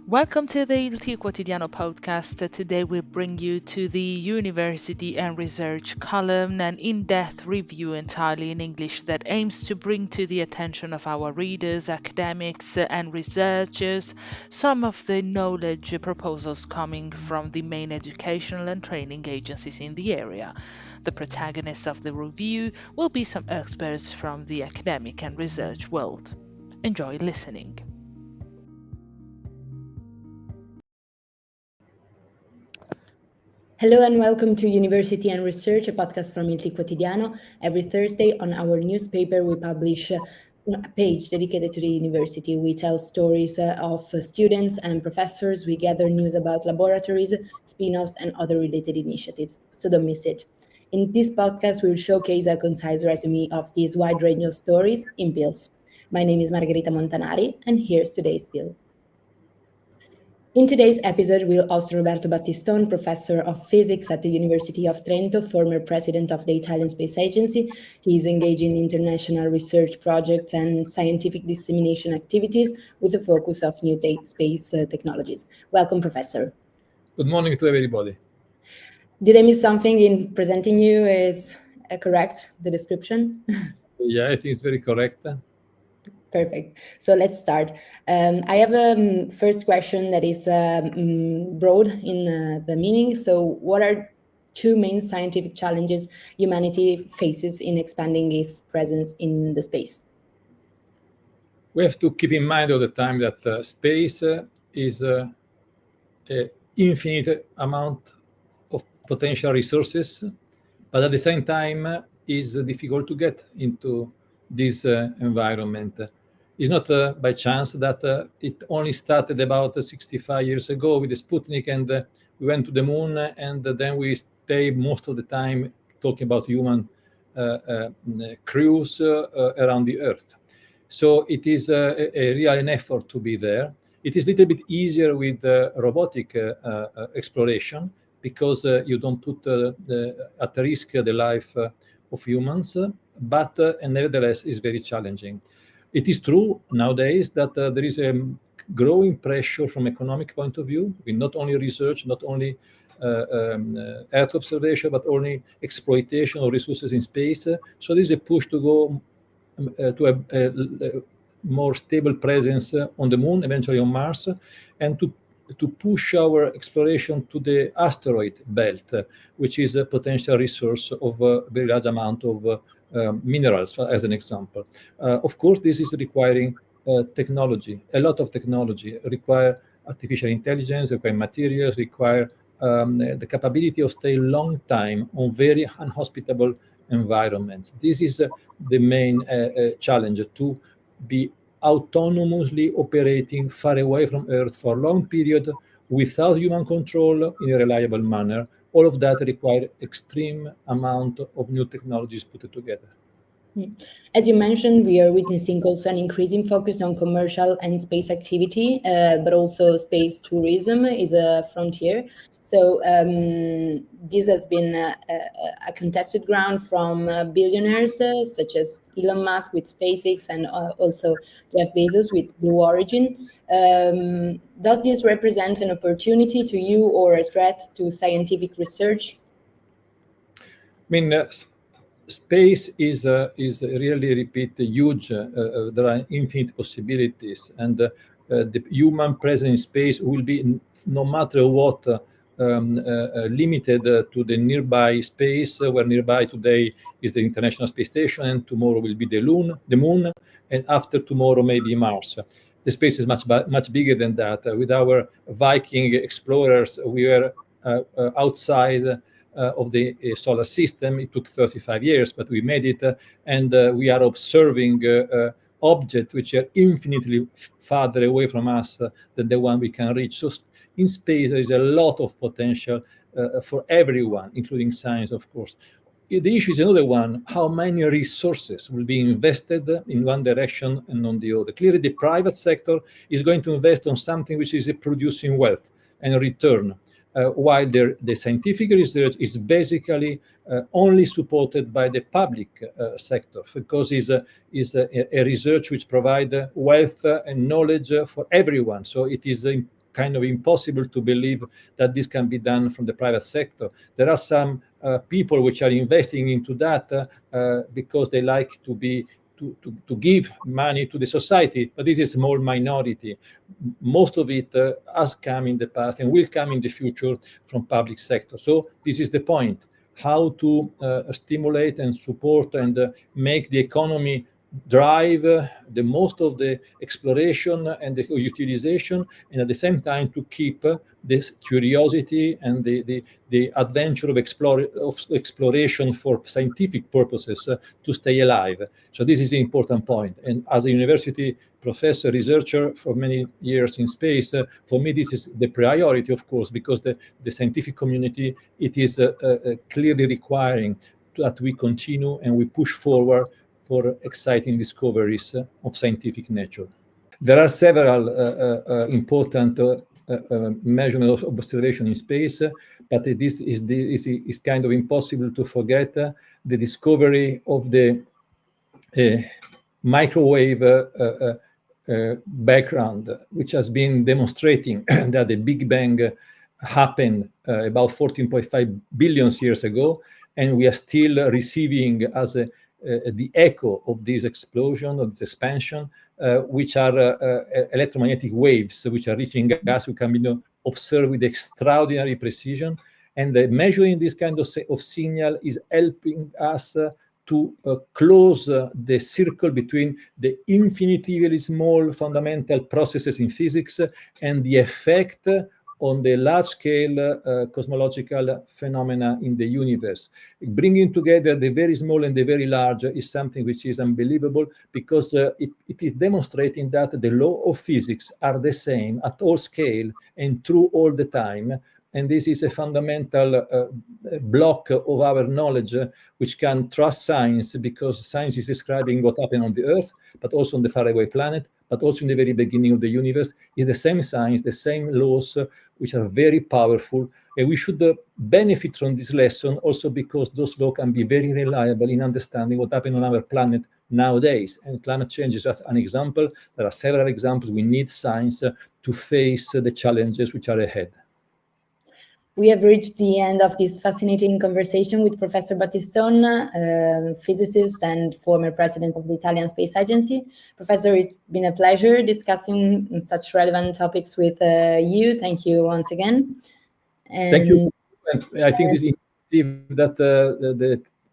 Welcome to the Il Quotidiano podcast. Today we bring you to the University and Research column, an in-depth review entirely in English that aims to bring to the attention of our readers, academics and researchers some of the knowledge proposals coming from the main educational and training agencies in the area. The protagonists of the review will be some experts from the academic and research world. Enjoy listening. Hello and welcome to University and Research, a podcast from Il Quotidiano. Every Thursday on our newspaper, we publish a page dedicated to the university. We tell stories of students and professors. We gather news about laboratories, spin-offs, and other related initiatives. So don't miss it. In this podcast, we will showcase a concise resume of this wide range of stories in bills. My name is Margherita Montanari, and here's today's bill. In today's episode, we'll host Roberto Battistone, professor of physics at the University of Trento, former president of the Italian Space Agency. He's engaged in international research projects and scientific dissemination activities with a focus of new space technologies. Welcome, Professor. Good morning to everybody. Did I miss something in presenting you? Is correct, the description? Yeah, I think it's very correct. Perfect. So let's start. I have a first question that is broad in the meaning. So what are two main scientific challenges humanity faces in expanding its presence in the space? We have to keep in mind all the time that space is an infinite amount of potential resources, but at the same time is difficult to get into this environment. It's not by chance that it only started about 65 years ago with the Sputnik, and we went to the moon, and then we stayed most of the time talking about human crews around the Earth. So it is a real an effort to be there. It is a little bit easier with robotic exploration because you don't put at risk the life of humans, but nevertheless is very challenging. It is true nowadays that there is a growing pressure from economic point of view, with not only research, not only Earth observation, but only exploitation of resources in space. So there is a push to go to a more stable presence on the moon, eventually on Mars, and to push our exploration to the asteroid belt, which is a potential resource of a very large amount of minerals, as an example. Of course, this is requiring technology, a lot of technology, require artificial intelligence, require materials, require the capability of stay a long time on very unhospitable environments. This is the main challenge, to be autonomously operating far away from Earth for a long period without human control in a reliable manner. All of that require extreme amount of new technologies put together. As you mentioned, we are witnessing also an increasing focus on commercial and space activity, but also space tourism is a frontier. So this has been a contested ground from billionaires such as Elon Musk with SpaceX and also Jeff Bezos with Blue Origin. Does this represent an opportunity to you or a threat to scientific research? I mean, space is really, repeat, huge. There are infinite possibilities, and the human presence in space will be, no matter what, limited to the nearby space, where nearby today is the International Space Station, and tomorrow will be the moon, and after tomorrow maybe Mars. The space is much bigger than that. With our Viking explorers, we were outside of the solar system. It took 35 years, but we made it, and we are observing objects which are infinitely farther away from us than the one we can reach. So in space, there is a lot of potential for everyone, including science, of course. The issue is another one: how many resources will be invested in one direction and on the other? Clearly, the private sector is going to invest on something which is producing wealth and return, while the scientific research is basically only supported by the public sector, because it's a research which provides wealth and knowledge for everyone. So it is kind of impossible to believe that this can be done from the private sector. There are some people which are investing into that because they like to give money to the society, but this is a small minority. Most of it has come in the past and will come in the future from public sector. So this is the point: how to stimulate and support and make the economy drive the most of the exploration and the utilization, and at the same time to keep this curiosity and the adventure of exploration for scientific purposes to stay alive. So this is an important point. And as a university professor, researcher for many years in space, for me this is the priority, of course, because the scientific community, it is clearly requiring that we continue and we push forward for exciting discoveries of scientific nature. There are several important measurements of observation in space, but this is kind of impossible to forget the discovery of the microwave background, which has been demonstrating that the Big Bang happened about 14.5 billion years ago, and we are still receiving as the echo of this explosion, of this expansion, which are electromagnetic waves, which are reaching us. We can observe with extraordinary precision, and measuring this kind of signal is helping us to close the circle between the infinitely small fundamental processes in physics and the effect on the large-scale cosmological phenomena in the universe. Bringing together the very small and the very large is something which is unbelievable, because it is demonstrating that the law of physics are the same at all scale and true all the time. And this is a fundamental block of our knowledge, which can trust science, because science is describing what happened on the Earth, but also on the faraway planet, but also in the very beginning of the universe. Is the same science, the same laws, which are very powerful. And we should benefit from this lesson also because those laws can be very reliable in understanding what happened on our planet nowadays. And climate change is just an example. There are several examples. We need science to face the challenges which are ahead. We have reached the end of this fascinating conversation with Professor Battistone, physicist and former president of the Italian Space Agency. Professor, it's been a pleasure discussing such relevant topics with you. Thank you once again. And, thank you. And I think this initiative that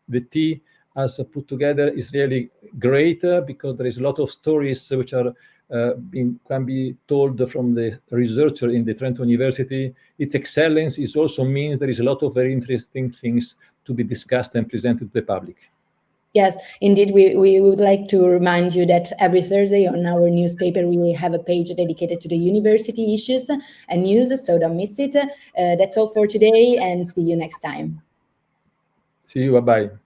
the T has put together is really great, because there is a lot of stories which are can be told from the researcher in the Trento University. Its excellence is also means there is a lot of very interesting things to be discussed and presented to the public. Yes, indeed. We would like to remind you that every Thursday on our newspaper, we have a page dedicated to the university issues and news, so don't miss it. That's all for today, and see you next time. See you. Bye-bye.